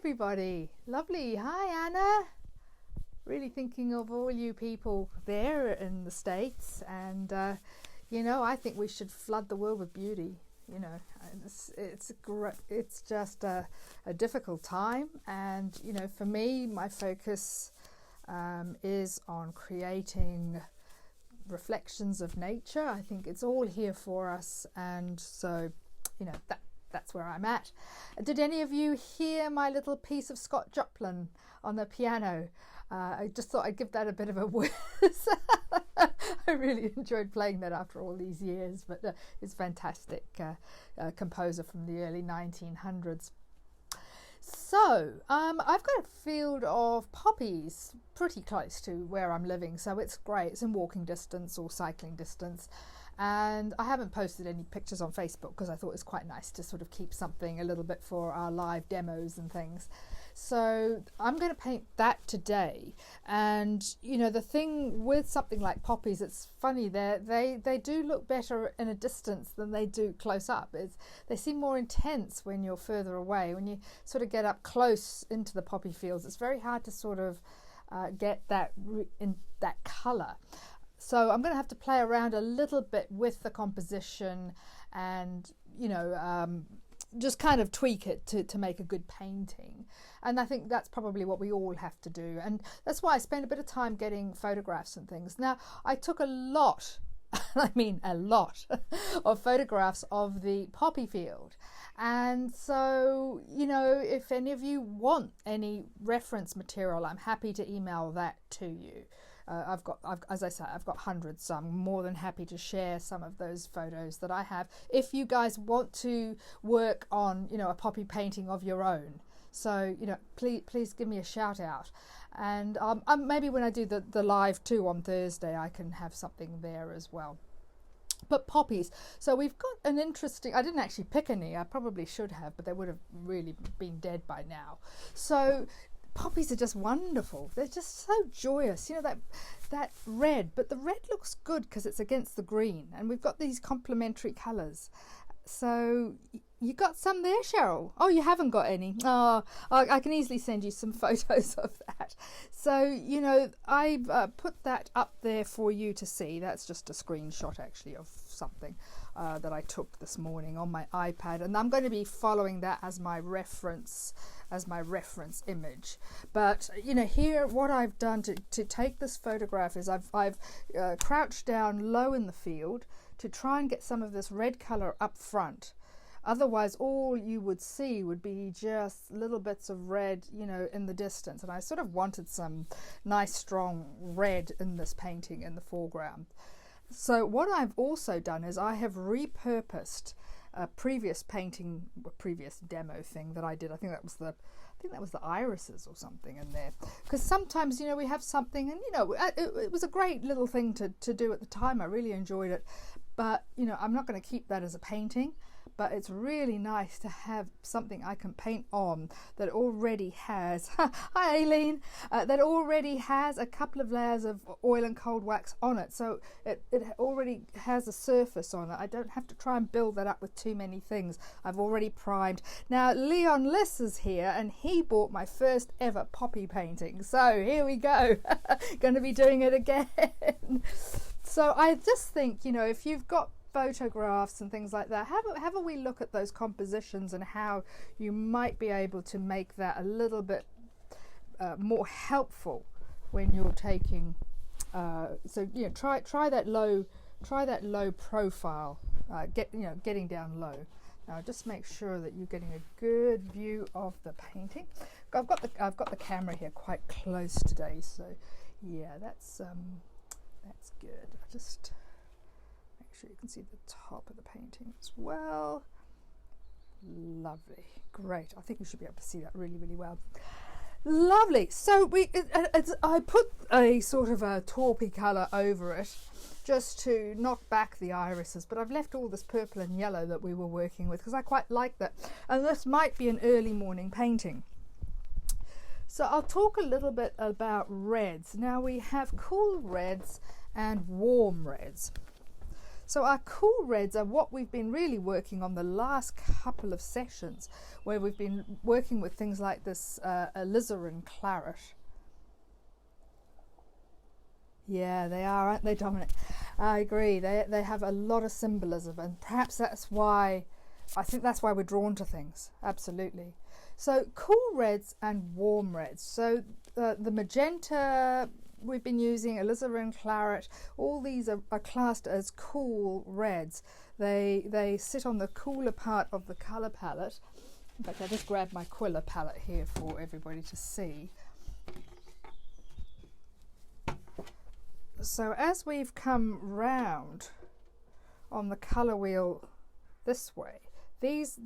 everybody. Lovely. Hi, Anna. Really thinking of all you people there in the States, and I think we should flood the world with beauty. It's just a difficult time, and for me, my focus is on creating reflections of nature. I think it's all here for us, and so that's where I'm at. Did any of you hear my little piece of Scott Joplin on the piano? I just thought I'd give that a bit of a whiz. I really enjoyed playing that after all these years, but it's fantastic composer from the early 1900s. So I've got a field of poppies pretty close to where I'm living, so it's great. It's in walking distance or cycling distance, and I haven't posted any pictures on Facebook because I thought it was quite nice to sort of keep something a little bit for our live demos and things. So I'm going to paint that today, and the thing with something like poppies, it's funny, they do look better in a distance than they do close up. They seem more intense when you're further away. When you sort of get up close into the poppy fields, it's very hard to sort of get that in that colour. So I'm going to have to play around a little bit with the composition and just kind of tweak it to make a good painting. And I think that's probably what we all have to do, and that's why I spent a bit of time getting photographs and things. Now, I took a lot of photographs of the poppy field, and so if any of you want any reference material, I'm happy to email that to you. As I said, I've got hundreds, so I'm more than happy to share some of those photos that I have if you guys want to work on a poppy painting of your own. So please give me a shout out, and maybe when I do the live too on Thursday, I can have something there as well. But poppies, so we've got an interesting, I didn't actually pick any, I probably should have, but they would have really been dead by now. So poppies are just wonderful. They're just so joyous. That red, but the red looks good because it's against the green, and we've got these complementary colours. So you got some there, Cheryl? Oh, you haven't got any. Oh, I can easily send you some photos of that. So, I've put that up there for you to see. That's just a screenshot, actually, of something that I took this morning on my iPad, and I'm going to be following that as my reference image. But here what I've done to take this photograph is I've crouched down low in the field to try and get some of this red color up front. Otherwise, all you would see would be just little bits of red, in the distance. And I sort of wanted some nice strong red in this painting in the foreground. So what I've also done is I have repurposed a previous painting, a previous demo thing that I did. I think that was the irises or something in there. Because sometimes, we have something, and it was a great little thing to do at the time. I really enjoyed it. But, I'm not going to keep that as a painting, but it's really nice to have something I can paint on that already has, hi Aileen, that already has a couple of layers of oil and cold wax on it. So it already has a surface on it. I don't have to try and build that up with too many things. I've already primed. Now, Leon Liss is here, and he bought my first ever poppy painting. So here we go. Going to be doing it again. So I just think, if you've got photographs and things like that, have a wee look at those compositions and how you might be able to make that a little bit more helpful when you're taking. Try that low profile. Getting down low. Now just make sure that you're getting a good view of the painting. I've got the camera here quite close today, so yeah, that's good. I'll just make sure you can see the top of the painting as well. Lovely, great. I think you should be able to see that really, really well. Lovely. So I put a sort of a taupey colour over it just to knock back the irises, but I've left all this purple and yellow that we were working with because I quite like that, and this might be an early morning painting. So I'll talk a little bit about reds. Now we have cool reds and warm reds. So our cool reds are what we've been really working on the last couple of sessions, where we've been working with things like this alizarin claret. Yeah, they are, aren't they, Dominic? I agree. They have a lot of symbolism, and perhaps that's why, I think that's why we're drawn to things. Absolutely. So cool reds and warm reds. So the magenta we've been using, alizarin claret, all these are classed as cool reds. They sit on the cooler part of the colour palette. In fact, I just grabbed my Quilla palette here for everybody to see. So as we've come round on the colour wheel this way, these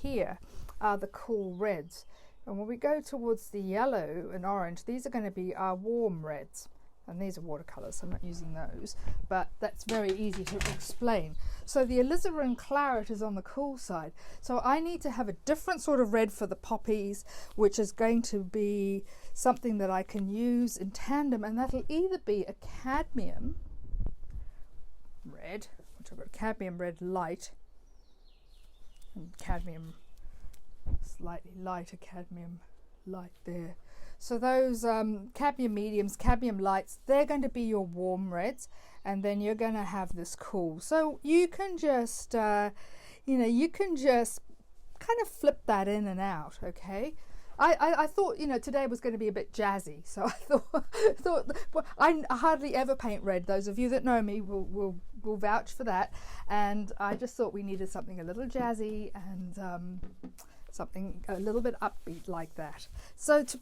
here are the cool reds, and when we go towards the yellow and orange, these are going to be our warm reds, and these are watercolours, so I'm not using those, but that's very easy to explain. So the alizarin claret is on the cool side, so I need to have a different sort of red for the poppies, which is going to be something that I can use in tandem, and that'll either be a cadmium red, which I've got cadmium red light, and cadmium slightly lighter cadmium light there. So those cadmium mediums, cadmium lights, they're going to be your warm reds, and then you're going to have this cool. So you can just, you can just kind of flip that in and out, okay? I thought, today was going to be a bit jazzy, so I thought well, I hardly ever paint red. Those of you that know me will vouch for that, and I just thought we needed something a little jazzy and something a little bit upbeat like that. So to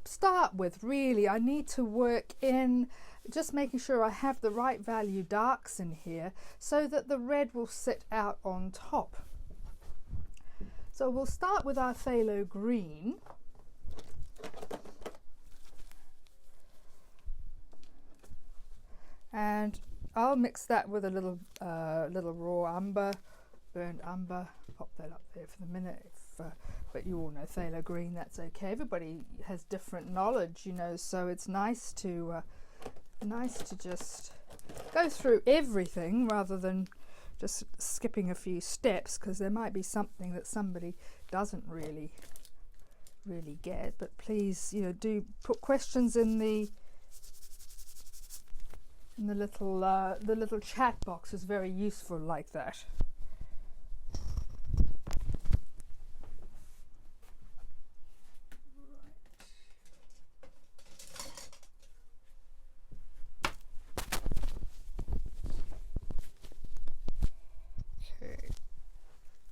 start with, really, I need to work in just making sure I have the right value darks in here so that the red will sit out on top. So we'll start with our phthalo green. And I'll mix that with a little raw umber, burnt umber. Pop that up there for the minute. But you all know phthalo green, that's okay. Everybody has different knowledge, so it's nice to just go through everything rather than just skipping a few steps, because there might be something that somebody doesn't really get. But please, do put questions in the little chat box. Is very useful like that.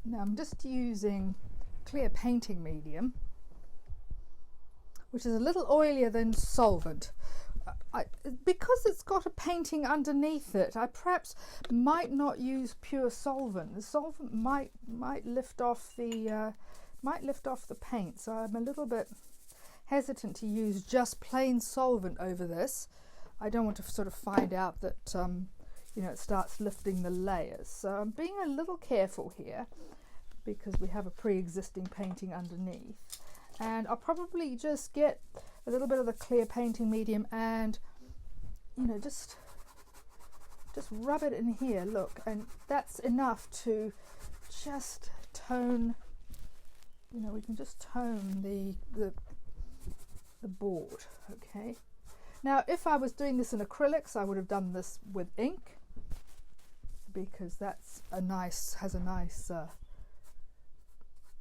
Now I'm just using clear painting medium, which is a little oilier than solvent. Because it's got a painting underneath it, I perhaps might not use pure solvent. The solvent might lift off the paint, so I'm a little bit hesitant to use just plain solvent over this. I don't want to sort of find out that it starts lifting the layers. So I'm being a little careful here, because we have a pre-existing painting underneath, and I'll probably just get a little bit of the clear painting medium and just rub it in here. Look, and that's enough to just tone, we can just tone the board. Okay, now if I was doing this in acrylics, I would have done this with ink, because that's has a nice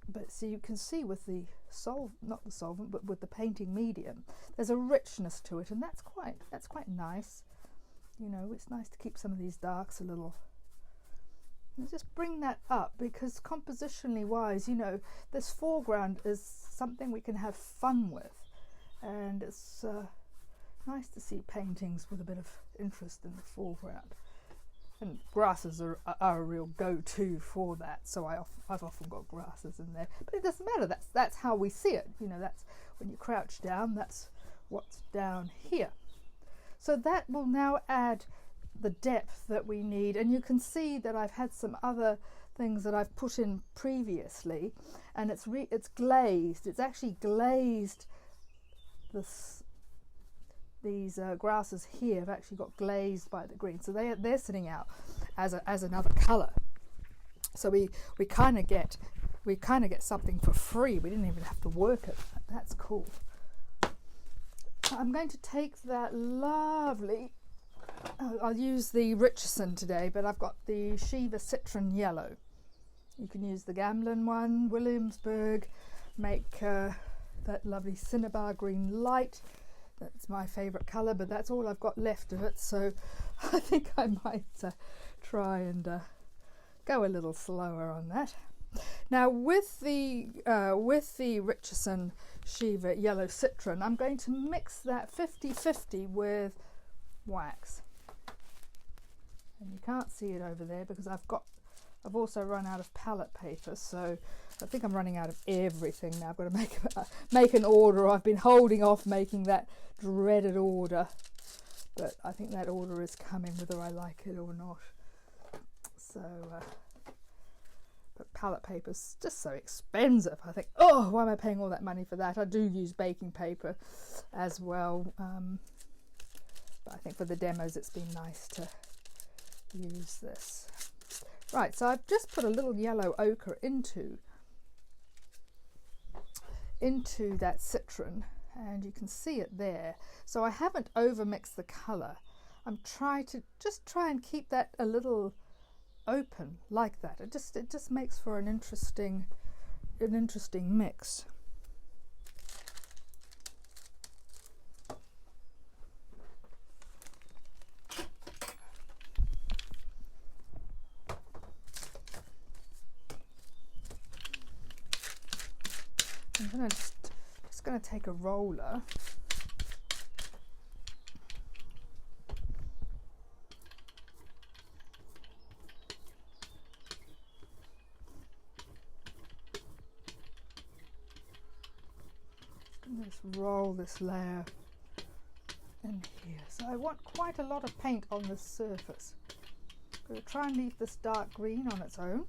but so you can see with the not the solvent, but with the painting medium, there's a richness to it, and that's quite nice. It's nice to keep some of these darks a little. And just bring that up, because compositionally wise, this foreground is something we can have fun with, and it's nice to see paintings with a bit of interest in the foreground. And grasses are a real go-to for that, so I've often got grasses in there, but it doesn't matter. That's how we see it. That's when you crouch down. That's what's down here. So that will now add the depth that we need, and you can see that I've had some other things that I've put in previously, and it's glazed. It's actually glazed the these grasses here have actually got glazed by the green, so they're sitting out as another colour. So we kind of get something for free. We didn't even have to work it. That's cool. I'm going to take that lovely, I'll use the Richardson today, but I've got the Shiva Citron Yellow. You can use the Gamblin one, Williamsburg, make that lovely Cinnabar Green Light. That's my favourite colour, but that's all I've got left of it, so I think I might try and go a little slower on that. Now with the Richardson Shiva Yellow Citron, I'm going to mix that 50-50 with wax. And you can't see it over there because I've also run out of palette paper, so I think I'm running out of everything now. I've got to make an order. I've been holding off making that dreaded order, but I think that order is coming whether I like it or not. So but palette paper's just so expensive. I think, oh, why am I paying all that money for that? I do use baking paper as well, but I think for the demos it's been nice to use this. Right, so I've just put a little yellow ochre into that citron, and you can see it there. So I haven't over mixed the colour. I'm trying to try and keep that a little open like that. It just makes for an interesting mix. I'm just going to take a roller . Just roll this layer in here. So I want quite a lot of paint on this surface. I'm going to try and leave this dark green on its own.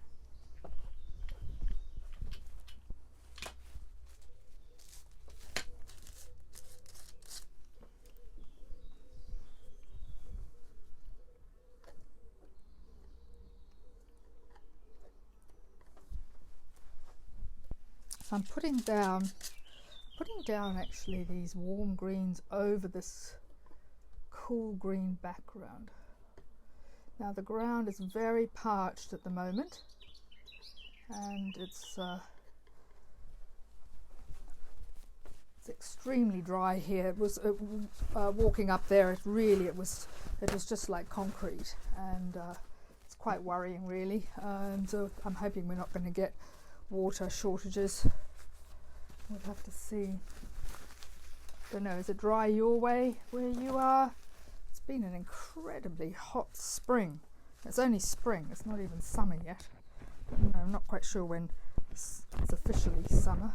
I'm putting down actually these warm greens over this cool green background. Now the ground is very parched at the moment, and it's extremely dry here. It was walking up there. It was just like concrete, and it's quite worrying really. And so I'm hoping we're not going to get water shortages. We'll have to see. Don't know, is it dry your way where you are? It's been an incredibly hot spring. It's only spring, it's not even summer yet. No, I'm not quite sure when it's officially summer.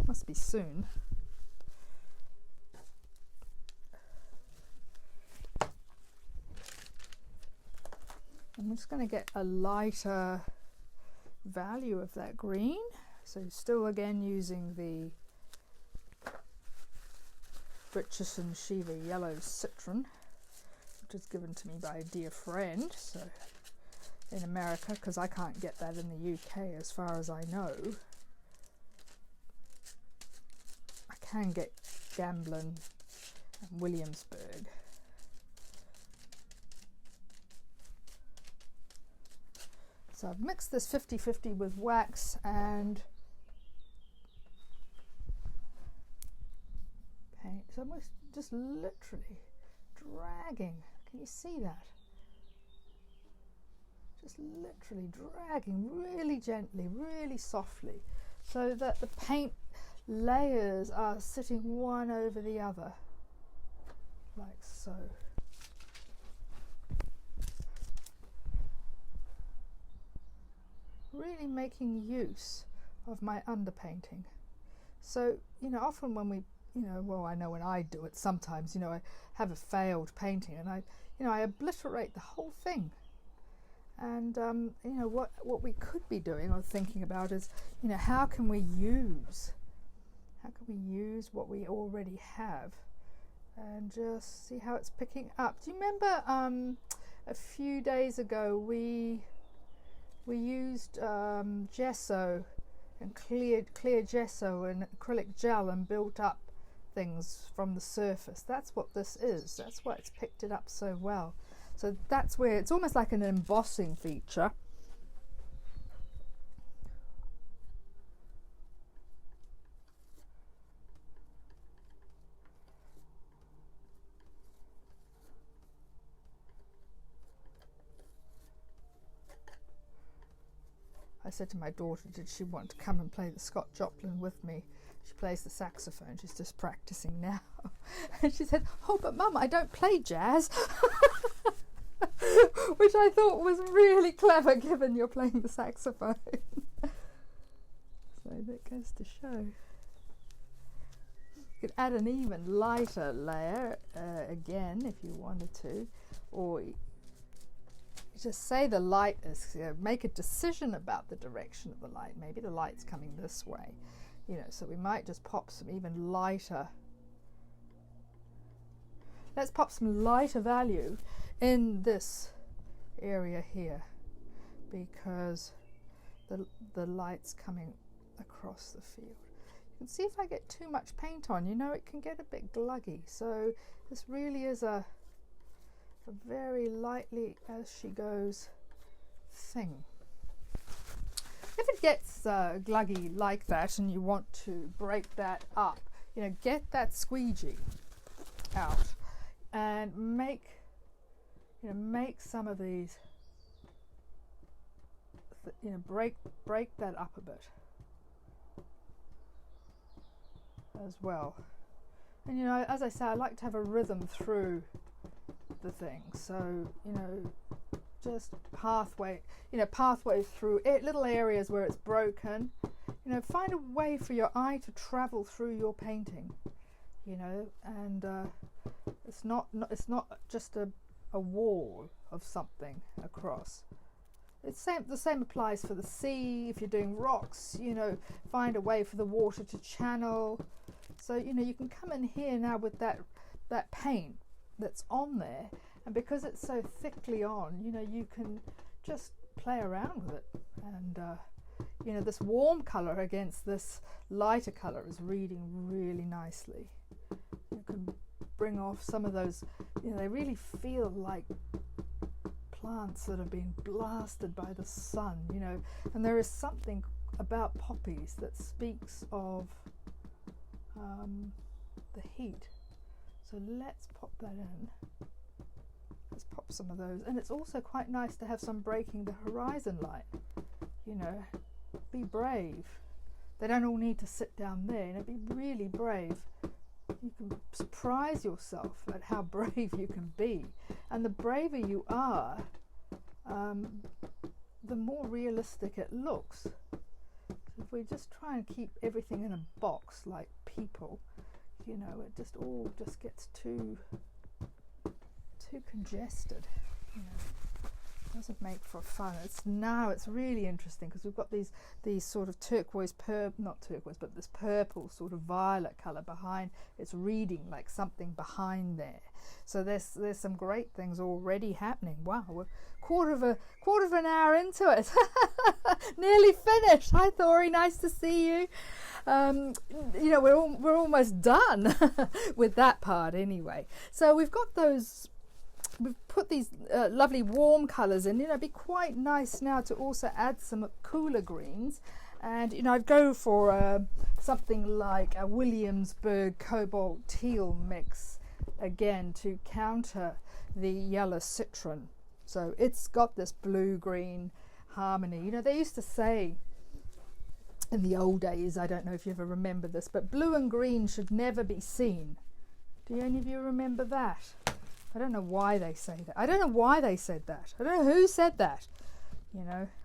Must be soon. I'm just going to get a lighter value of that green. So still again using the Richardson Shiva Yellow Citron, which is given to me by a dear friend, so in America, because I can't get that in the UK as far as I know. I can get Gamblin and Williamsburg. So I've mixed this 50-50 with wax and paint. So I'm just literally dragging. Can you see that? Just literally dragging really gently, really softly, so that the paint layers are sitting one over the other, like so. Really making use of my underpainting. So, you know, often when we, you know, well, I know when I do it sometimes, you know, I have a failed painting and I obliterate the whole thing. And, you know, what we could be doing or thinking about is, you know, how can we use what we already have and just see how it's picking up. Do you remember a few days ago we used gesso and clear gesso and acrylic gel and built up things from the surface? That's what this is. That's why it's picked it up so well. So that's where it's almost like an embossing feature. I said to my daughter, did she want to come and play the Scott Joplin with me? She plays the saxophone. She's just practicing now. And she said, oh, but Mum, I don't play jazz. Which I thought was really clever, given you're playing the saxophone. So that goes to show. You could add an even lighter layer again if you wanted to, or just say the light is, make a decision about the direction of the light. Maybe the light's coming this way, so we might just pop some even lighter. Let's pop some lighter value in this area here, because the light's coming across the field. You can see if I get too much paint on, it can get a bit gluggy. So this really is a very lightly as she goes thing. If it gets gluggy like that and you want to break that up, get that squeegee out and make some of these, break that up a bit as well. And as I say, I like to have a rhythm through the thing, so just pathways through it, little areas where it's broken. Find a way for your eye to travel through your painting, and it's not just a wall of something across. The same applies for the sea. If you're doing rocks, find a way for the water to channel. So you can come in here now with that paint that's on there, and because it's so thickly on, you can just play around with it, and this warm color against this lighter color is reading really nicely. You can bring off some of those, they really feel like plants that have been blasted by the sun, and there is something about poppies that speaks of the heat. So let's pop that in. Let's pop some of those. And it's also quite nice to have some breaking the horizon light. Be brave. They don't all need to sit down there. Be really brave. You can surprise yourself at how brave you can be. And the braver you are, the more realistic it looks. So if we just try and keep everything in a box like people, it just all just gets too congested. Doesn't make for fun. It's really interesting because we've got these sort of not turquoise, but this purple sort of violet color behind. It's reading like something behind there. So there's some great things already happening. Wow, we're quarter of an hour into it. Nearly finished. Hi Thori, nice to see you. We're almost done with that part anyway. So we've put these lovely warm colours in. It'd be quite nice now to also add some cooler greens, and I'd go for something like a Williamsburg cobalt teal mix again to counter the yellow citron. So it's got this blue green harmony. They used to say in the old days, I don't know if you ever remember this, but blue and green should never be seen. Do any of you remember that? I don't know why they say that. I don't know why they said that. I don't know who said that.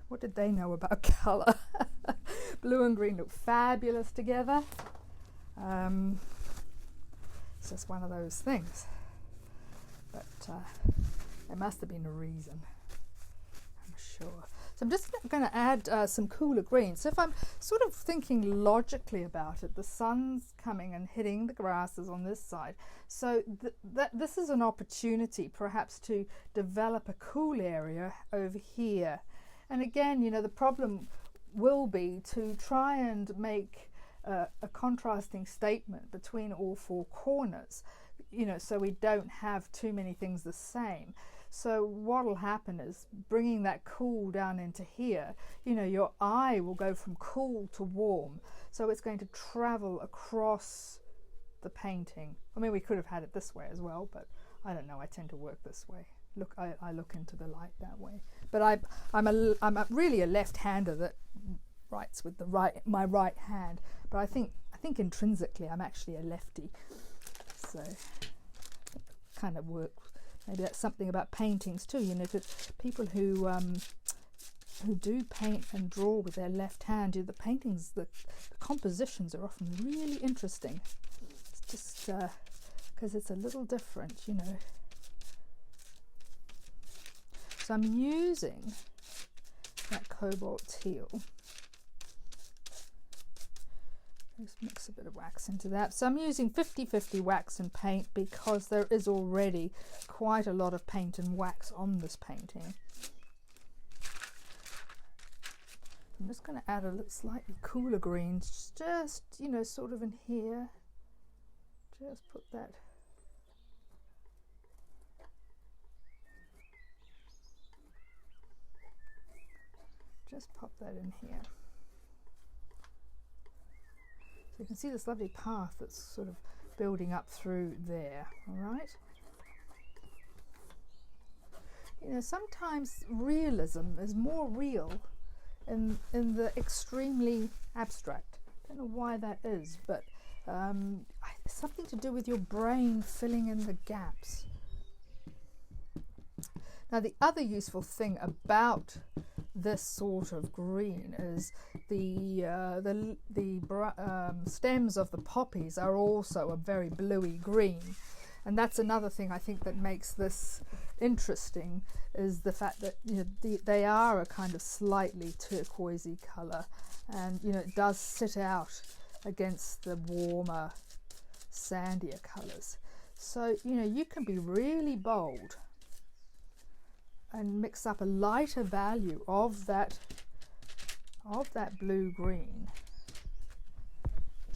What did they know about colour? Blue and green look fabulous together. It's just one of those things. But there must have been a reason, I'm sure. So I'm just going to add some cooler greens. So if I'm sort of thinking logically about it, the sun's coming and hitting the grasses on this side. So this is an opportunity perhaps to develop a cool area over here. And again, you know, the problem will be to try and make a contrasting statement between all four corners, you know, so we don't have too many things the same. So what will happen is bringing that cool down into here, you know, your eye will go from cool to warm. So it's going to travel across the painting. I mean, we could have had it this way as well, but I don't know, I tend to work this way. Look, I look into the light that way. But I'm really a left-hander that writes with my right hand. But I think intrinsically I'm actually a lefty. So kind of work. Maybe that's something about paintings too, you know, because people who do paint and draw with their left hand, the paintings, the compositions are often really interesting. It's just because it's a little different, you know. So I'm using that cobalt teal. Just mix a bit of wax into that. So I'm using 50-50 wax and paint because there is already quite a lot of paint and wax on this painting. I'm just going to add a little slightly cooler greens, just, you know, sort of in here. Just put that. Just pop that in here. So you can see this lovely path that's sort of building up through there, all right? You know, sometimes realism is more real in the extremely abstract. I don't know why that is, but it's something to do with your brain filling in the gaps. Now, the other useful thing about this sort of green is the stems of the poppies are also a very bluey green, and that's another thing I think that makes this interesting, is the fact that, you know, they are a kind of slightly turquoisey colour, and, you know, it does sit out against the warmer, sandier colours. So, you know, you can be really bold and mix up a lighter value of that blue green.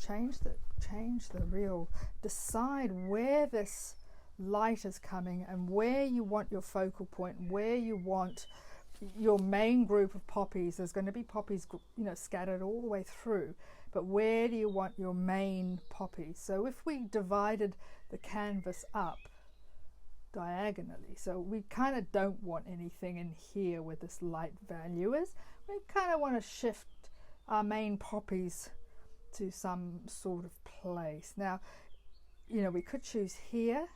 Change the real, decide where this light is coming and where you want your focal point, where you want your main group of poppies. There's going to be poppies, you know, scattered all the way through, but where do you want your main poppies? So if we divided the canvas up diagonally, so we kind of don't want anything in here where this light value is. We kind of want to shift our main poppies to some sort of place. Now, you know, we could choose here,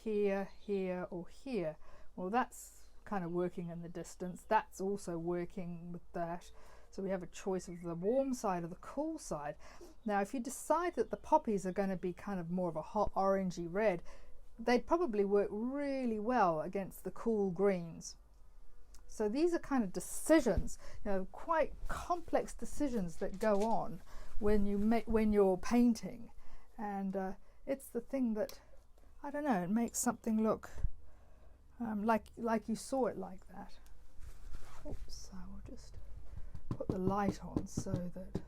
here, here, or here. Well, that's kind of working in the distance. That's also working with that. So we have a choice of the warm side or the cool side. Now, if you decide that the poppies are going to be kind of more of a hot orangey red, they'd probably work really well against the cool greens. So these are kind of decisions, you know, quite complex decisions that go on when you're painting, and it's the thing that, I don't know, it makes something look like you saw it like that. Oops, I will just put the light on so that,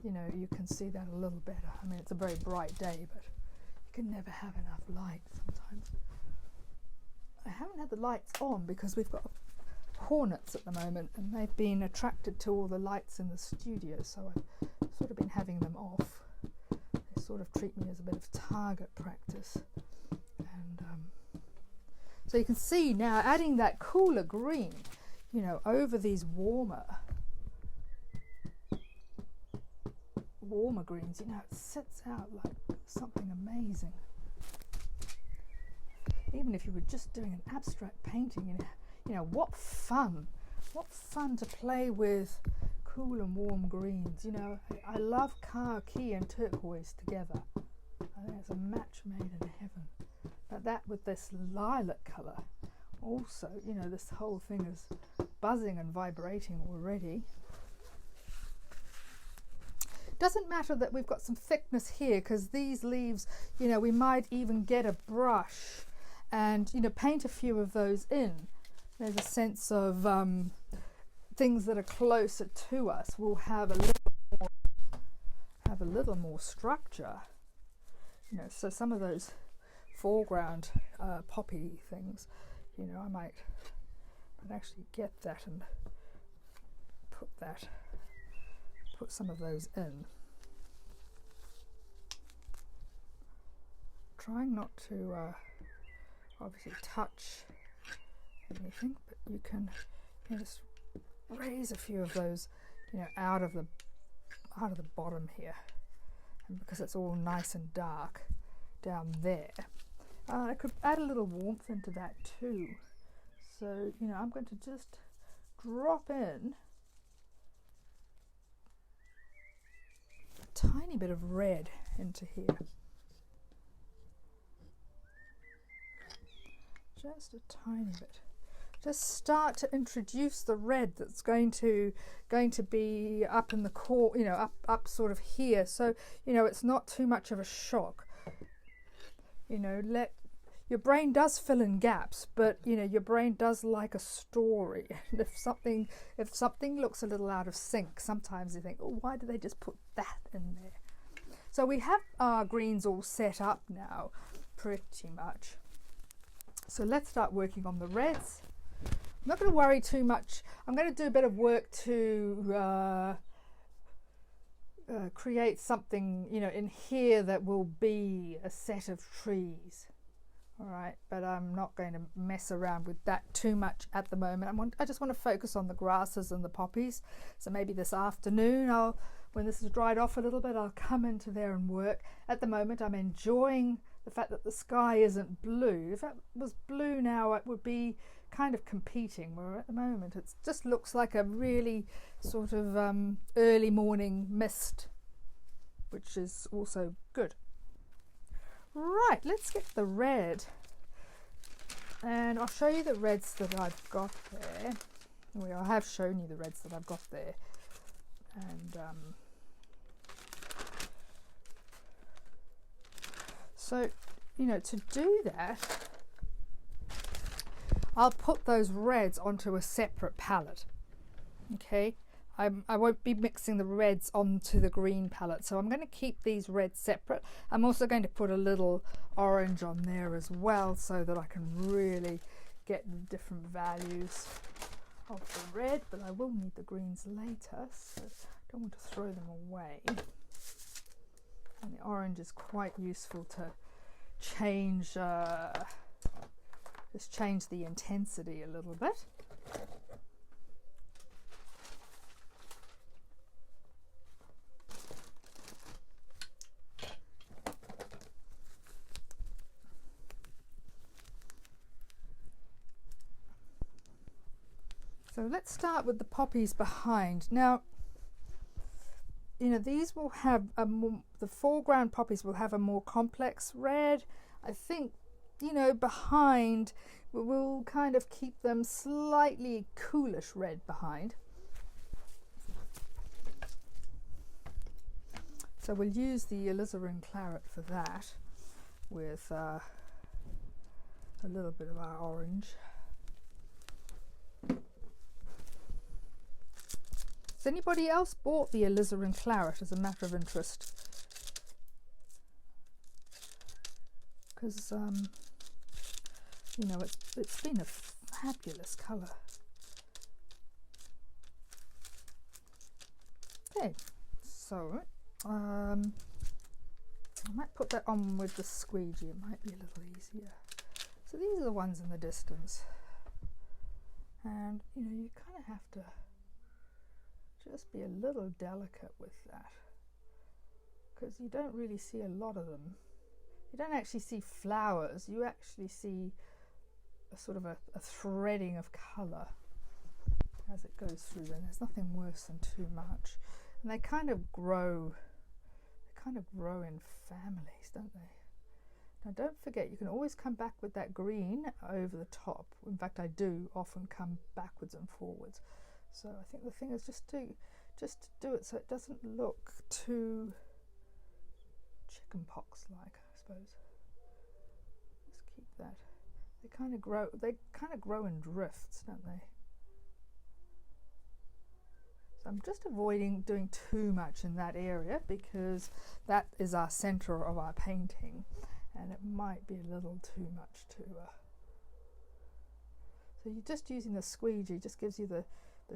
you know, you can see that a little better. I mean, it's a very bright day, but you can never have enough light sometimes. I haven't had the lights on because we've got hornets at the moment, and they've been attracted to all the lights in the studio, so I've sort of been having them off. They sort of treat me as a bit of target practice. And so you can see now, adding that cooler green, you know, over these warmer greens, you know, it sits out like something amazing. Even if you were just doing an abstract painting, you know, what fun to play with cool and warm greens. You know, I love khaki and turquoise together. I think it's a match made in heaven. But that with this lilac colour, also, you know, this whole thing is buzzing and vibrating already. Doesn't matter that we've got some thickness here, because these leaves, you know, we might even get a brush and, you know, paint a few of those in. There's a sense of things that are closer to us will have a little more structure. You know, so some of those foreground poppy things, you know, I might actually get that and put some of those in. Trying not to obviously touch anything, but you can just raise a few of those, you know, out of the bottom here, and because it's all nice and dark down there, I could add a little warmth into that too. So, you know, I'm going to just drop in a tiny bit of red into here. Just a tiny bit. Just start to introduce the red that's going to be up in the core, you know, up sort of here. So, you know, it's not too much of a shock. You know, your brain does fill in gaps, but you know, your brain does like a story. And if something looks a little out of sync, sometimes you think, oh, why did they just put that in there? So we have our greens all set up now, pretty much. So let's start working on the reds. I'm not going to worry too much. I'm going to do a bit of work to create something, you know, in here that will be a set of trees. All right, but I'm not going to mess around with that too much at the moment. I just want to focus on the grasses and the poppies. So maybe this afternoon, when this is dried off a little bit, I'll come into there and work. At the moment, I'm enjoying the fact that the sky isn't blue. If it was blue now, it would be kind of competing, where at the moment it just looks like a really sort of early morning mist, which is also good. Right, let's get the red, and I'll show you the reds that I've got there. Well, I have shown you the reds that I've got there, and so, you know, to do that, I'll put those reds onto a separate palette. Okay, I won't be mixing the reds onto the green palette, so I'm going to keep these reds separate. I'm also going to put a little orange on there as well, so that I can really get the different values of the red, but I will need the greens later, so I don't want to throw them away. And the orange is quite useful to change just change the intensity a little bit. So let's start with the poppies behind. Now, you know, these will have the foreground poppies will have a more complex red. I think, you know, behind we'll kind of keep them slightly coolish red behind. So we'll use the alizarin claret for that, with a little bit of our orange. Has anybody else bought the alizarin claret, as a matter of interest? Because you know, it's been a fabulous colour. Okay, so I might put that on with the squeegee. It might be a little easier. So these are the ones in the distance, and you know, you kind of have to just be a little delicate with that, because you don't really see a lot of them. You don't actually see flowers, you actually see a sort of a threading of colour as it goes through, and there's nothing worse than too much. And they kind of grow in families, don't they? Now don't forget, you can always come back with that green over the top. In fact, I do often come backwards and forwards. So I think the thing is just to do it so it doesn't look too chickenpox like, I suppose. Just keep that. They kind of grow in drifts, don't they? So I'm just avoiding doing too much in that area because that is our center of our painting, and it might be a little too much to so you're just using the squeegee, just gives you the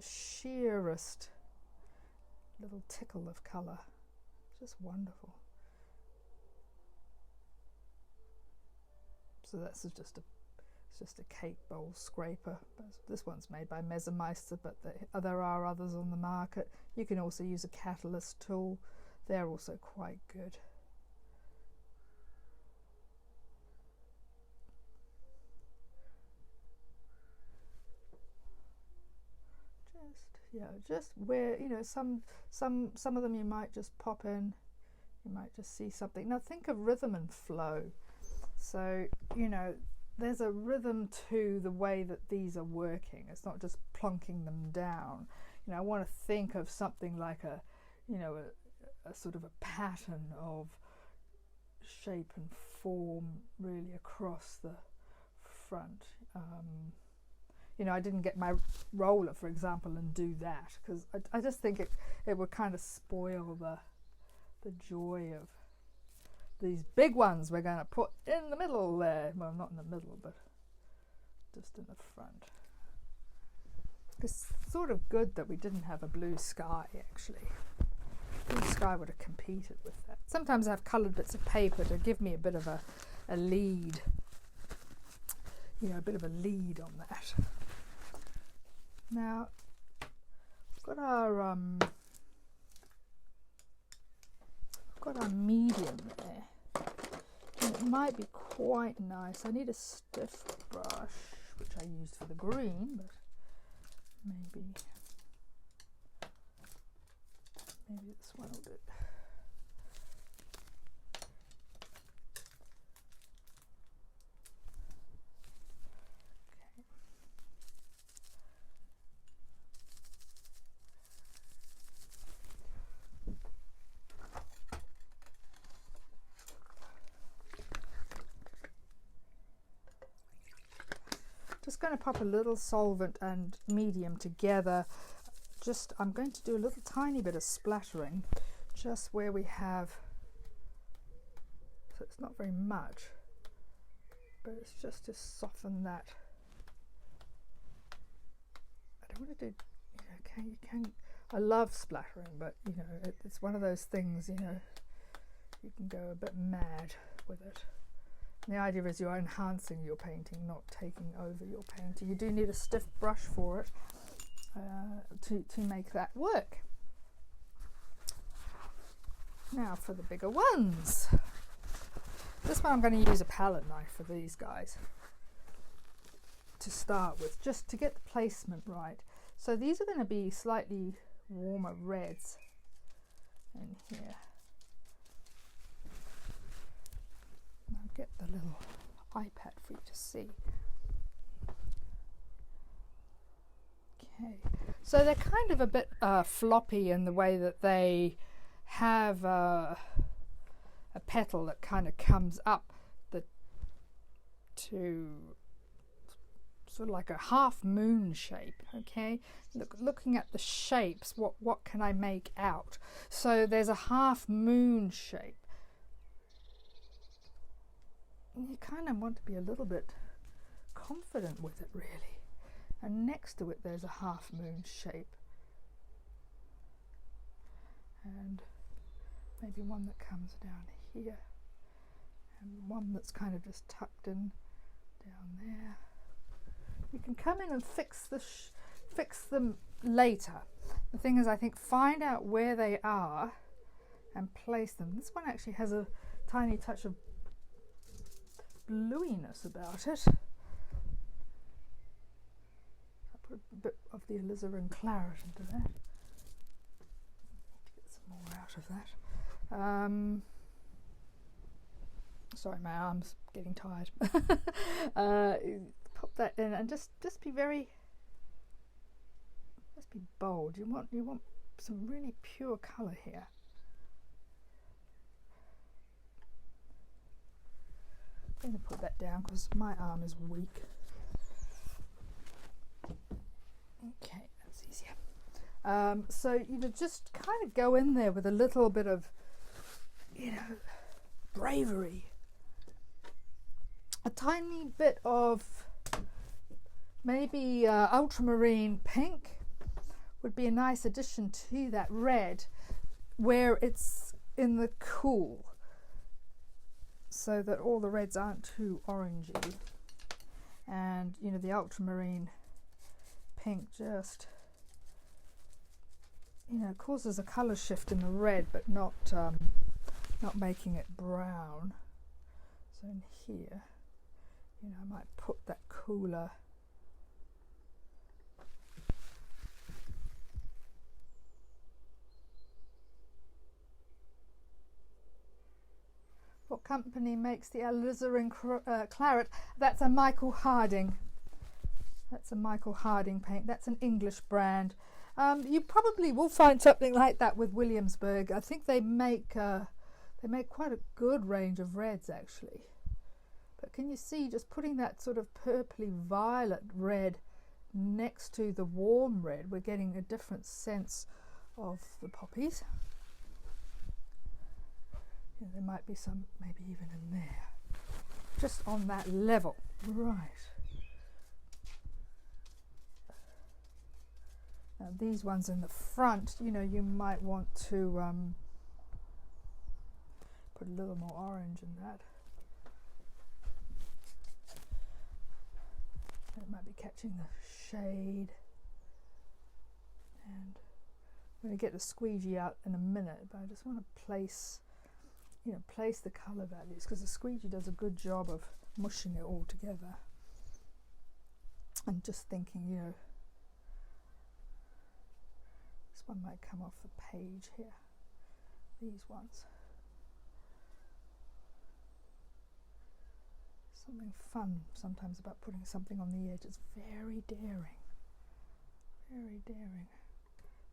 sheerest little tickle of colour. Just wonderful. So this is just a cake bowl scraper. This one's made by Mezermeister, but there are others on the market. You can also use a catalyst tool. They're also quite good. Just where, you know, some of them you might just pop in, you might just see something. Now think of rhythm and flow. So, you know, there's a rhythm to the way that these are working. It's not just plonking them down. You know, I want to think of something like a sort of a pattern of shape and form really across the front. You know, I didn't get my roller, for example, and do that because I just think it would kind of spoil the joy of these big ones we're going to put in the middle there. Well, not in the middle, but just in the front. It's sort of good that we didn't have a blue sky, actually. Blue sky would have competed with that. Sometimes I have coloured bits of paper to give me a bit of a lead. You know, a bit of a lead on that. Now, we've got our medium there. And it might be quite nice. I need a stiff brush, which I used for the green, but maybe this one will do. Just going to pop a little solvent and medium together. I'm going to do a little tiny bit of splattering just where we have, so it's not very much, but it's just to soften that. I don't want to do, you can, I love splattering, but you know, it's one of those things, you know, you can go a bit mad with it. And the idea is you're enhancing your painting, not taking over your painting. You do need a stiff brush for it to make that work. Now for the bigger ones. This one I'm going to use a palette knife for these guys to start with, just to get the placement right. So these are going to be slightly warmer reds in here. I'll get the little iPad for you to see. Okay, so they're kind of a bit floppy in the way that they have a petal that kind of comes up to sort of like a half moon shape. Okay, looking at the shapes, what can I make out? So there's a half moon shape. You kind of want to be a little bit confident with it, really. And next to it there's a half moon shape, and maybe one that comes down here, and one that's kind of just tucked in down there. You can come in and fix them later. The thing is, I think, find out where they are and place them. This one actually has a tiny touch of bluiness about it. I'll put a bit of the alizarin claret into that. Need to get some more out of that. Sorry, my arm's getting tired. Pop that in and just be very, just be bold. You want some really pure colour here. I'm going to put that down because my arm is weak. Okay, that's easier. So just kind of go in there with a little bit of, bravery. A tiny bit of maybe ultramarine pink would be a nice addition to that red where it's in the cool, so that all the reds aren't too orangey. And the ultramarine pink just causes a colour shift in the red, but not making it brown. So in here, I might put that cooler What company makes the alizarin claret? That's a Michael Harding. That's a Michael Harding paint. That's an English brand. You probably will find something like that with Williamsburg. I think they make quite a good range of reds actually. But can you see, just putting that sort of purpley violet red next to the warm red, we're getting a different sense of the poppies. There might be some, maybe even in there, just on that level. Right. Now these ones in the front, you might want to put a little more orange in that. It might be catching the shade. And I'm going to get the squeegee out in a minute, but I just want to place the colour values, because the squeegee does a good job of mushing it all together. And just thinking, this one might come off the page here. These ones. Something fun sometimes about putting something on the edge. It's very daring. Very daring.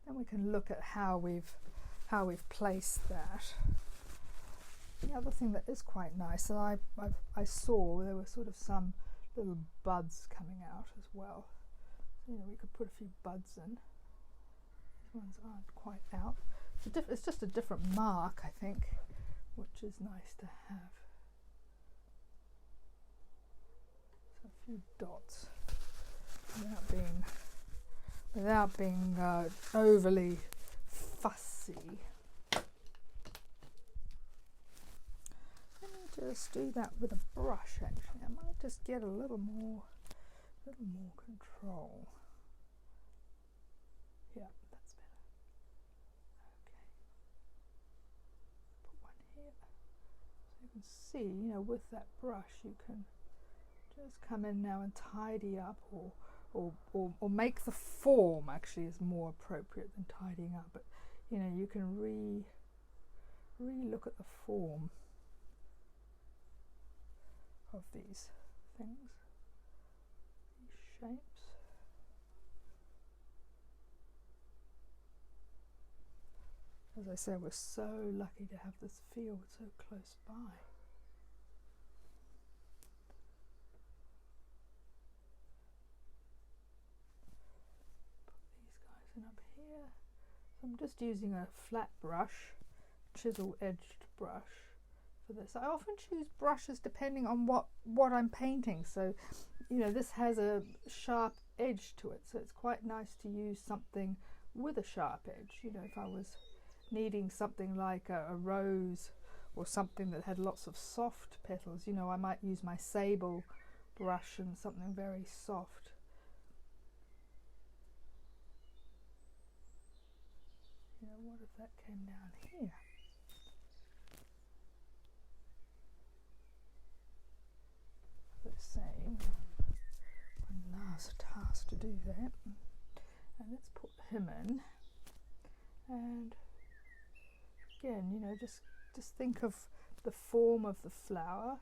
Then we can look at how we've placed that. The other thing that is quite nice that I saw, there were sort of some little buds coming out as well. We could put a few buds in. These ones aren't quite out. It's just a different mark, I think, which is nice to have. So a few dots without being overly fussy. Just do that with a brush actually. I might just get a little more control. Yeah, that's better. Okay. Put one here. So you can see, with that brush you can just come in now and tidy up or make the form actually is more appropriate than tidying up. But you can re-look at the form of these things, these shapes. As I say, we're so lucky to have this field so close by. Put these guys in up here. So I'm just using a flat brush, chisel edged brush for this. I often choose brushes depending on what I'm painting. So, this has a sharp edge to it, so it's quite nice to use something with a sharp edge. If I was needing something like a rose or something that had lots of soft petals, I might use my sable brush and something very soft. What if that came down here? The same. One last task to do that, and let's put him in. And again, just think of the form of the flower.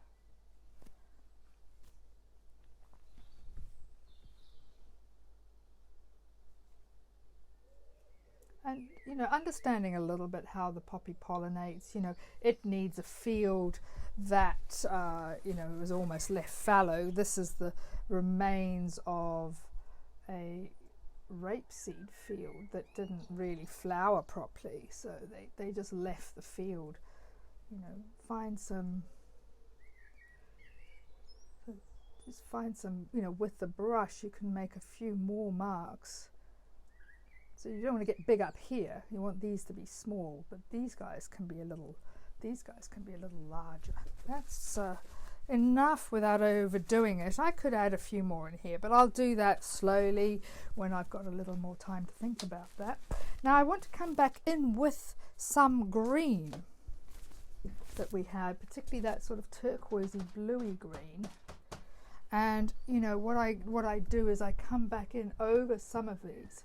And, you know, understanding a little bit how the poppy pollinates, you know, it needs a field that, you know, is almost left fallow. This is the remains of a rapeseed field that didn't really flower properly. So they just left the field, you know, just find some, you know, with the brush you can make a few more marks. So you don't want to get big up here. You want these to be small, but these guys can be a little larger. That's enough without overdoing it. I could add a few more in here, but I'll do that slowly when I've got a little more time to think about that. Now I want to come back in with some green that we had, particularly that sort of turquoisey bluey green. And you know what I do is I come back in over some of these.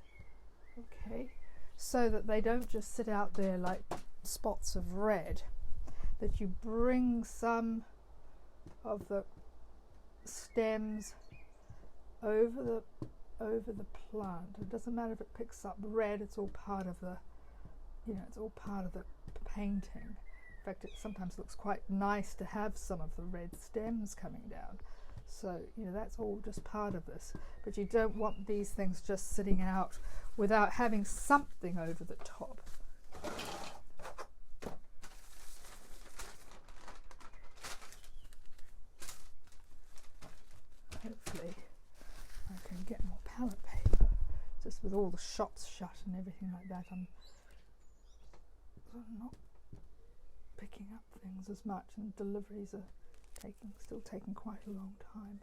Okay, so that they don't just sit out there like spots of red, that you bring some of the stems over the plant. It doesn't matter if it picks up red, it's all part of the, you know, it's all part of the painting. In fact, it sometimes looks quite nice to have some of the red stems coming down. So, you know, that's all just part of this. But you don't want these things just sitting out without having something over the top. Hopefully I can get more palette paper. Just with all the shops shut and everything like that, I'm not picking up things as much, and deliveries are still taking quite a long time.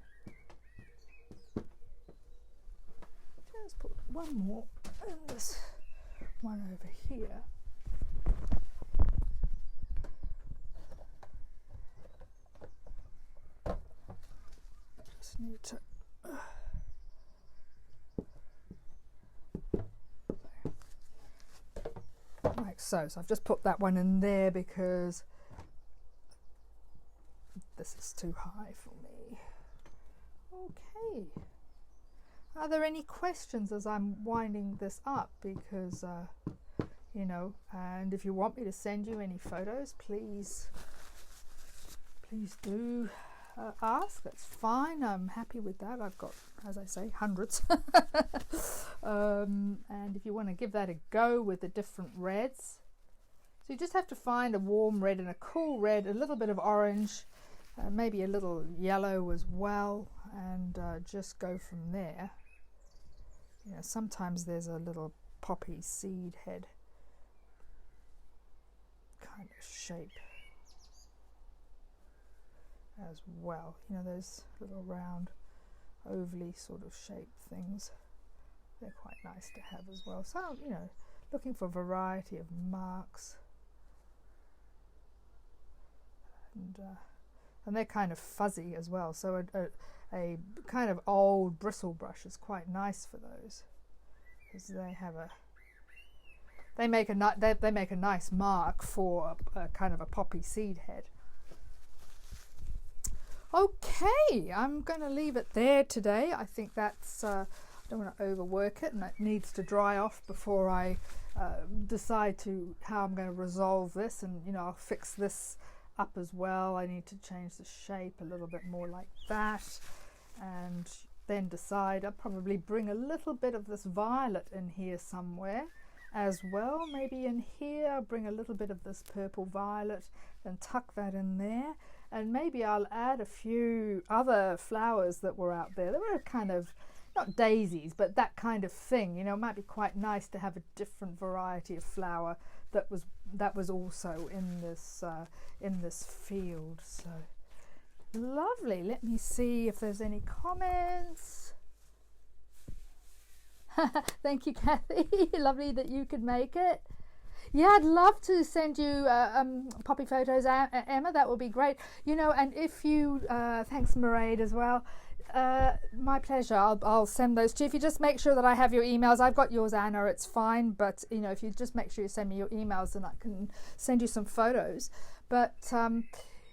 Let's put one more and this one over here. Just need to like so. So I've just put that one in there because this is too high for me. Okay. Are there any questions as I'm winding this up? Because, you know, and if you want me to send you any photos, please do ask. That's fine. I'm happy with that. I've got, as I say, hundreds. And if you want to give that a go with the different reds, so you just have to find a warm red and a cool red, a little bit of orange, maybe a little yellow as well, and just go from there. You know, sometimes there's a little poppy seed head kind of shape as well. You know, those little round ovally sort of shaped things, they're quite nice to have as well. So, you know, looking for variety of marks, and they're kind of fuzzy as well, so a kind of old bristle brush is quite nice for those, because they make a nice mark for a kind of a poppy seed head. Okay, I'm going to leave it there today. I think that's I don't want to overwork it, and it needs to dry off before I decide how I'm going to resolve this, and you know, I'll fix this up as well. I need to change the shape a little bit more like that, and then decide. I'll probably bring a little bit of this violet in here somewhere as well. Maybe in here I'll bring a little bit of this purple violet and tuck that in there, and maybe I'll add a few other flowers that were out there. They were kind of not daisies, but that kind of thing. You know, it might be quite nice to have a different variety of flower that was also in this field. So lovely. Let me see if there's any comments. Thank you, Kathy. Lovely that you could make it. Yeah, I'd love to send you poppy photos, Emma. That would be great. You know, and if you thanks Mairead as well. My pleasure. I'll send those to you. If you just make sure that I have your emails. I've got yours, Anna, it's fine, but you know, if you just make sure you send me your emails, then I can send you some photos. But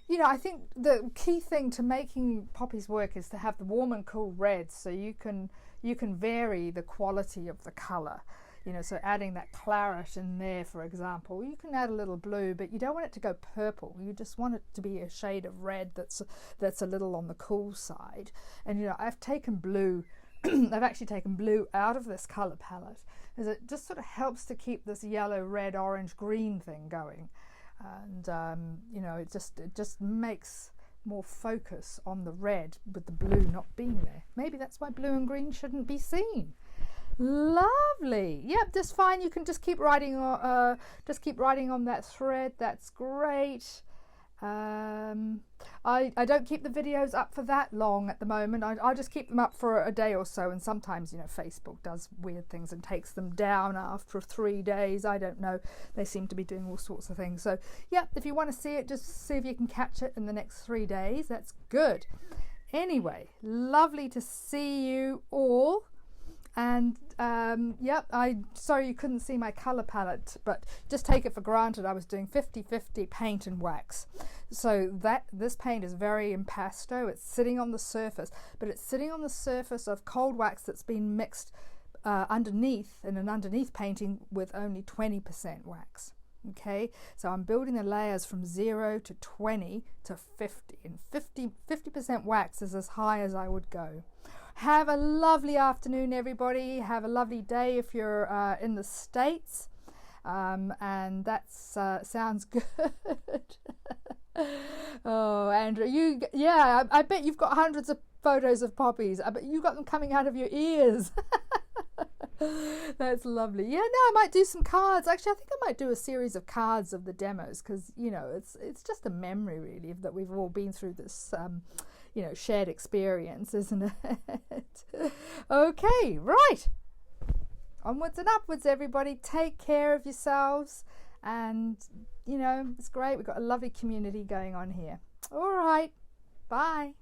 you know, I think the key thing to making poppies work is to have the warm and cool reds, so you can vary the quality of the colour. You know, so adding that claret in there, for example, you can add a little blue, but you don't want it to go purple. You just want it to be a shade of red that's a little on the cool side. And you know, I've taken blue. I've actually taken blue out of this colour palette, as it just sort of helps to keep this yellow, red, orange, green thing going. And you know, it just makes more focus on the red with the blue not being there. Maybe that's why blue and green shouldn't be seen. Lovely. Yep, just fine. You can just keep writing on that thread. That's great. I don't keep the videos up for that long at the moment. I just keep them up for a day or so, and sometimes, you know, Facebook does weird things and takes them down after 3 days. I don't know. They seem to be doing all sorts of things. So yeah, if you want to see it, just see if you can catch it in the next 3 days. That's good. Anyway, lovely to see you all. And yep, sorry you couldn't see my colour palette, but just take it for granted I was doing 50-50 paint and wax. So this paint is very impasto. It's sitting on the surface, but it's sitting on the surface of cold wax that's been mixed underneath in an underneath painting with only 20% wax. Okay, so I'm building the layers from 0 to 20 to 50, and 50% wax is as high as I would go. Have a lovely afternoon, everybody. Have a lovely day if you're in the States. And that sounds good. Oh, Andrew, I bet you've got hundreds of photos of poppies. I bet you've got them coming out of your ears. That's lovely. Yeah, no, I might do some cards. Actually, I think I might do a series of cards of the demos, because, you know, it's just a memory, really, that we've all been through this you know, shared experience, isn't it? Okay, right. Onwards and upwards, everybody. Take care of yourselves. And, you know, it's great. We've got a lovely community going on here. All right. Bye.